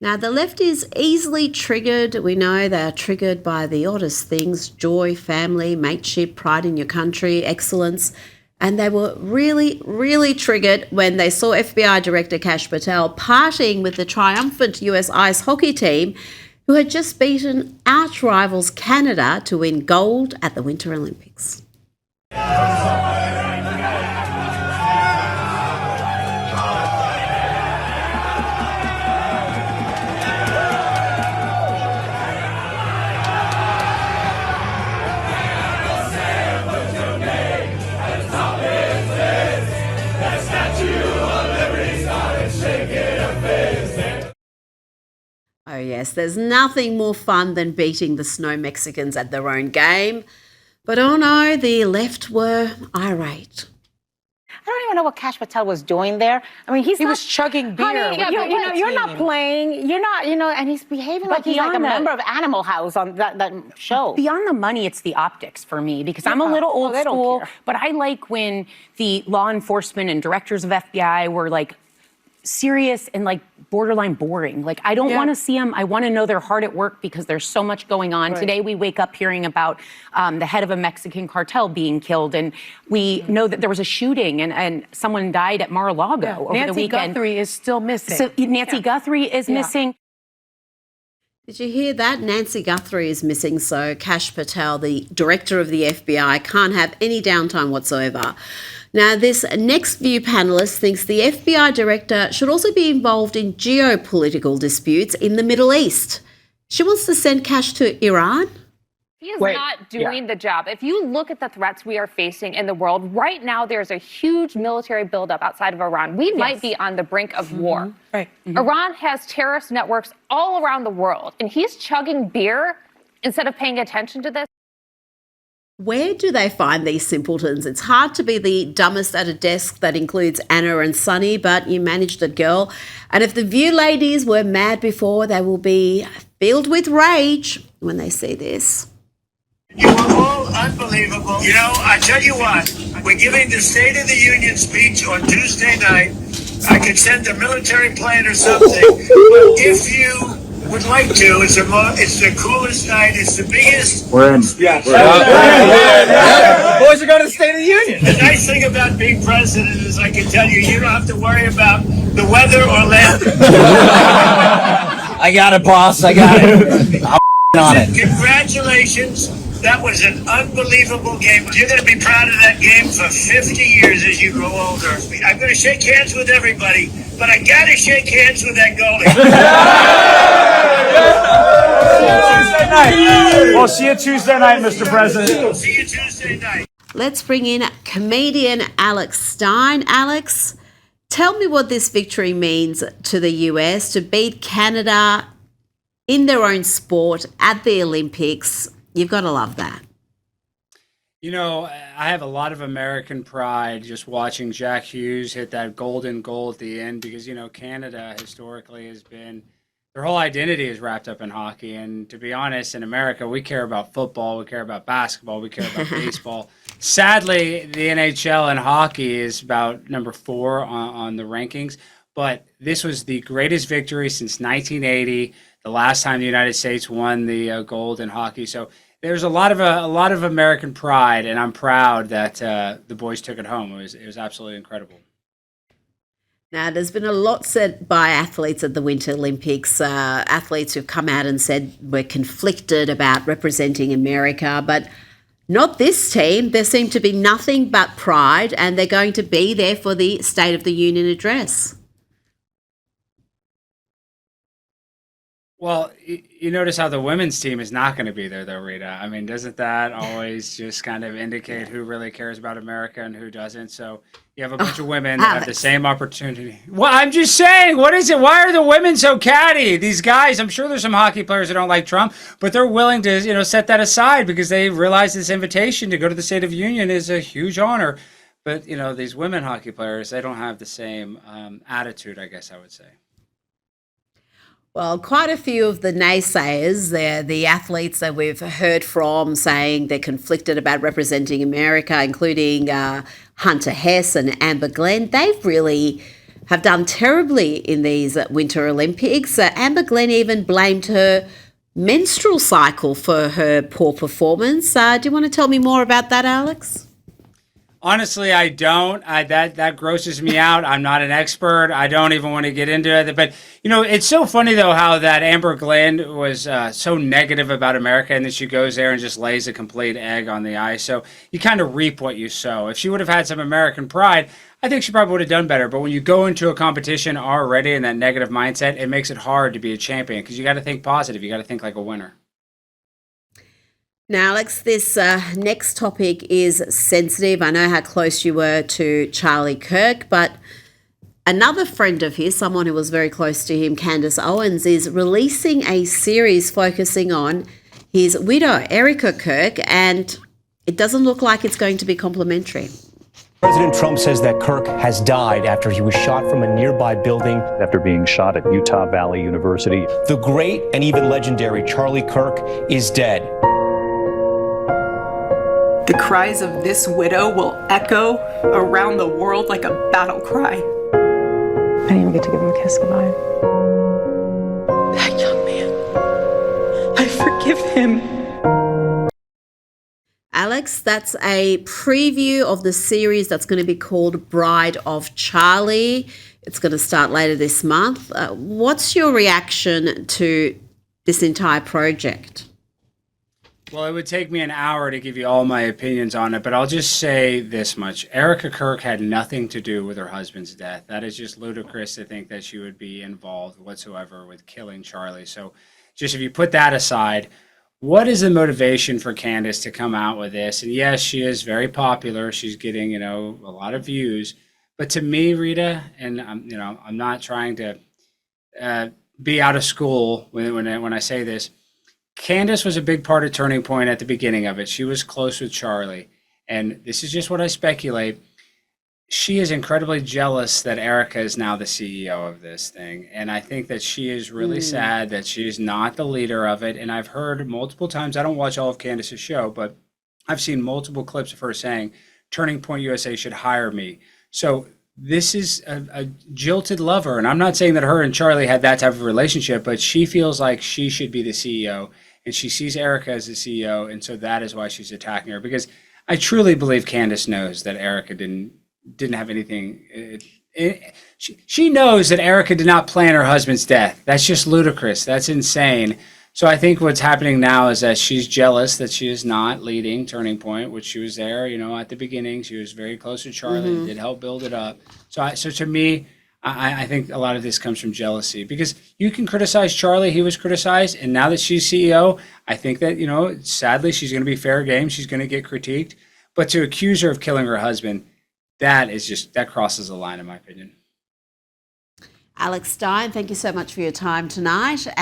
Now, the left is easily triggered. We know they are triggered by the oddest things: joy, family, mateship, pride in your country, excellence. And they were really, really triggered when they saw FBI Director Kash Patel partying with the triumphant US ice hockey team, who had just beaten arch rivals Canada to win gold at the Winter Olympics. Oh yes, there's nothing more fun than beating the snow Mexicans at their own game. But oh no, the left were irate. I don't even know what Kash Patel was doing there. I mean, he was chugging beer. Honey, you're not playing. You're not, and he's behaving like he's like a member of Animal House on that show. Beyond the money, it's the optics for me, because I'm a little old school, but I like when the law enforcement and directors of FBI were like serious and like borderline boring. Like, I don't want to see them. I want to know they're hard at work, because there's so much going on. Right. Today, we wake up hearing about the head of a Mexican cartel being killed. And we know that there was a shooting and someone died at Mar-a-Lago over the weekend. Nancy Guthrie is still missing. So Nancy Guthrie is missing. Did you hear that? Nancy Guthrie is missing, so Kash Patel, the director of the FBI, can't have any downtime whatsoever. Now, this next view panellist thinks the FBI director should also be involved in geopolitical disputes in the Middle East. She wants to send Kash to Iran. He is not doing the job. If you look at the threats we are facing in the world, right now there's a huge military buildup outside of Iran. We might be on the brink of war. Right. Iran has terrorist networks all around the world, and he's chugging beer instead of paying attention to this. Where do they find these simpletons? It's hard to be the dumbest at a desk that includes Anna and Sunny, but you managed it, girl. And if the View ladies were mad before, they will be filled with rage when they see this. You are all unbelievable. You know, I tell you what, we're giving the State of the Union speech on Tuesday night. I could send a military plane or something, but if you would like to, it's the coolest night, it's the biggest. We're in. Yeah. Boys are going to the State of the Union. The nice thing about being president is I can tell you, you don't have to worry about the weather or land. I got it, boss. I got it. I'm on it. Congratulations. That was an unbelievable game. You're going to be proud of that game for 50 years as you grow older. I'm going to shake hands with everybody, but I got to shake hands with that goalie. Tuesday night. We'll see you Tuesday night, Mr. President. See you Tuesday night. Let's bring in comedian Alex Stein. Alex, tell me what this victory means to the US to beat Canada in their own sport at the Olympics. You've got to love that. You know, I have a lot of American pride just watching Jack Hughes hit that golden goal at the end, because, you know, Canada historically has been, their whole identity is wrapped up in hockey. And to be honest, in America, we care about football, we care about basketball, we care about baseball. Sadly, the NHL and hockey is about number 4 on the rankings. But this was the greatest victory since 1980, the last time the United States won the gold in hockey. So there's a lot of American pride, and I'm proud that the boys took it home. It was absolutely incredible. Now, there's been a lot said by athletes at the Winter Olympics, athletes who've come out and said we're conflicted about representing America, but not this team. There seemed to be nothing but pride, and they're going to be there for the State of the Union address. Well, you notice how the women's team is not going to be there, though, Rita. I mean, doesn't that always just kind of indicate who really cares about America and who doesn't? So you have a bunch of women that have the same opportunity. Well, I'm just saying, what is it? Why are the women so catty? These guys, I'm sure there's some hockey players that don't like Trump, but they're willing to, set that aside because they realize this invitation to go to the State of the Union is a huge honor. But, these women hockey players, they don't have the same attitude, I guess I would say. Well, quite a few of the naysayers, the athletes that we've heard from saying they're conflicted about representing America, including Hunter Hess and Amber Glenn, they've really have done terribly in these Winter Olympics. Amber Glenn even blamed her menstrual cycle for her poor performance. Do you want to tell me more about that, Alex? Honestly, I don't. That grosses me out. I'm not an expert. I don't even want to get into it. But it's so funny though how that Amber Glenn was so negative about America, and then she goes there and just lays a complete egg on the ice. So you kind of reap what you sow. If she would have had some American pride, I think she probably would have done better. But when you go into a competition already in that negative mindset, it makes it hard to be a champion because you got to think positive. You got to think like a winner. Now, Alex, this next topic is sensitive. I know how close you were to Charlie Kirk, but another friend of his, someone who was very close to him, Candace Owens, is releasing a series focusing on his widow, Erica Kirk, and it doesn't look like it's going to be complimentary. President Trump says that Kirk has died after he was shot from a nearby building. After being shot at Utah Valley University. The great and even legendary Charlie Kirk is dead. The cries of this widow will echo around the world like a battle cry. I didn't even get to give him a kiss goodbye. That young man, I forgive him. Alex, that's a preview of the series that's going to be called Bride of Charlie. It's going to start later this month. What's your reaction to this entire project? Well, it would take me an hour to give you all my opinions on it, but I'll just say this much. Erica Kirk had nothing to do with her husband's death. That is just ludicrous to think that she would be involved whatsoever with killing Charlie. So just if you put that aside, what is the motivation for Candace to come out with this? And yes, she is very popular. She's getting, a lot of views. But to me, Rita, and I'm not trying to be out of school when I say this, Candace was a big part of Turning Point at the beginning of it. She was close with Charlie. And this is just what I speculate. She is incredibly jealous that Erica is now the CEO of this thing. And I think that she is really sad that she's not the leader of it. And I've heard multiple times, I don't watch all of Candace's show, but I've seen multiple clips of her saying, Turning Point USA should hire me. So this is a jilted lover. And I'm not saying that her and Charlie had that type of relationship, but she feels like she should be the CEO. And she sees Erica as the CEO, and so that is why she's attacking her. Because I truly believe Candace knows that Erica didn't have anything. She knows that Erica did not plan her husband's death. That's just ludicrous. That's insane. So I think what's happening now is that she's jealous that she is not leading Turning Point, which she was there, at the beginning. She was very close to Charlie, did help build it up. So to me, I think a lot of this comes from jealousy because you can criticize Charlie. He was criticized. And now that she's CEO, I think that, sadly, she's going to be fair game. She's going to get critiqued. But to accuse her of killing her husband, that crosses the line, in my opinion. Alex Stein, thank you so much for your time tonight.